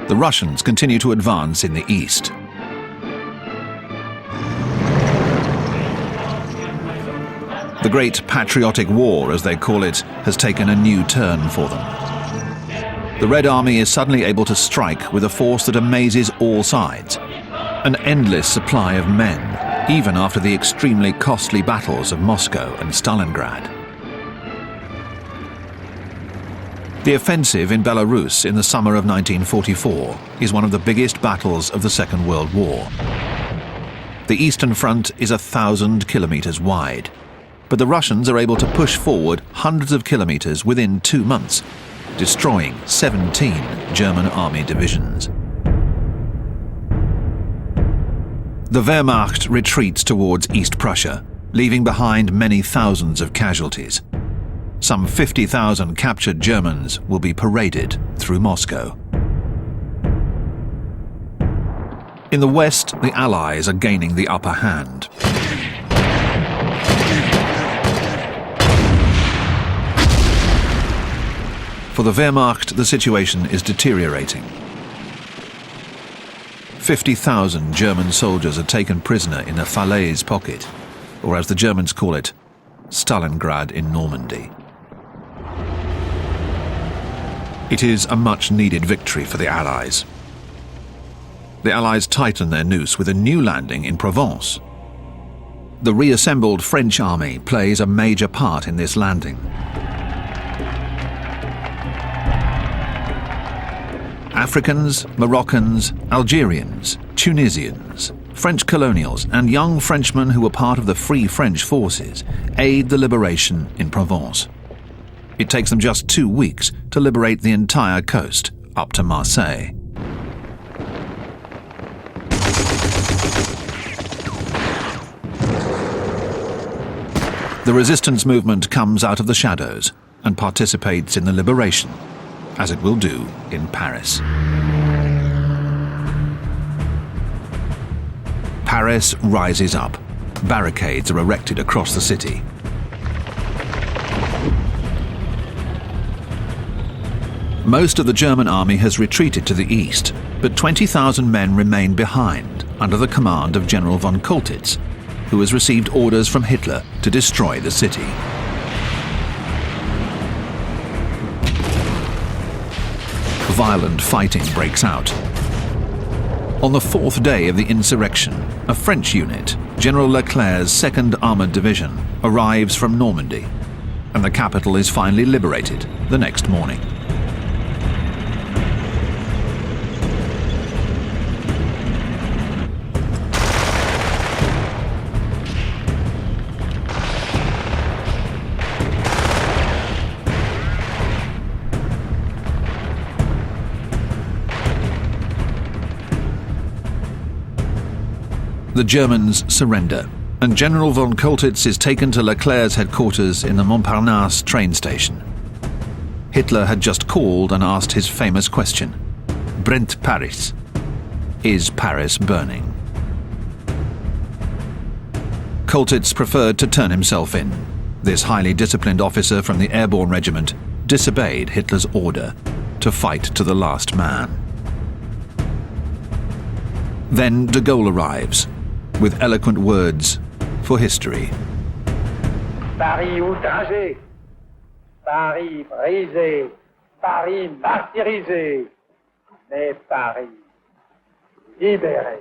The Russians continue to advance in the east. The Great Patriotic War, as they call it, has taken a new turn for them. The Red Army is suddenly able to strike with a force that amazes all sides. An endless supply of men, even after the extremely costly battles of Moscow and Stalingrad. The offensive in Belarus in the summer of 1944 is one of the biggest battles of the Second World War. The Eastern Front is 1,000 kilometers wide, but the Russians are able to push forward hundreds of kilometers within 2 months, destroying 17 German army divisions. The Wehrmacht retreats towards East Prussia, leaving behind many thousands of casualties. Some 50,000 captured Germans will be paraded through Moscow. In the west, the Allies are gaining the upper hand. For the Wehrmacht, the situation is deteriorating. 50,000 German soldiers are taken prisoner in a Falaise pocket, or as the Germans call it, Stalingrad in Normandy. It is a much-needed victory for the Allies. The Allies tighten their noose with a new landing in Provence. The reassembled French army plays a major part in this landing. Africans, Moroccans, Algerians, Tunisians, French colonials and young Frenchmen who were part of the Free French forces aid the liberation in Provence. It takes them just 2 weeks to liberate the entire coast up to Marseille. The resistance movement comes out of the shadows and participates in the liberation, as it will do in Paris. Paris rises up. Barricades are erected across the city. Most of the German army has retreated to the east, but 20,000 men remain behind under the command of General von Choltitz, who has received orders from Hitler to destroy the city. Violent fighting breaks out. On the 4th day of the insurrection, a French unit, General Leclerc's 2nd Armoured Division, arrives from Normandy, and the capital is finally liberated the next morning. The Germans surrender, and General von Choltitz is taken to Leclerc's headquarters in the Montparnasse train station. Hitler had just called and asked his famous question: "Brennt Paris?" Is Paris burning? Choltitz preferred to turn himself in. This highly disciplined officer from the Airborne Regiment disobeyed Hitler's order to fight to the last man. Then de Gaulle arrives, with eloquent words for history. Paris outragé, Paris brisé, Paris martyrisé, mais Paris libéré.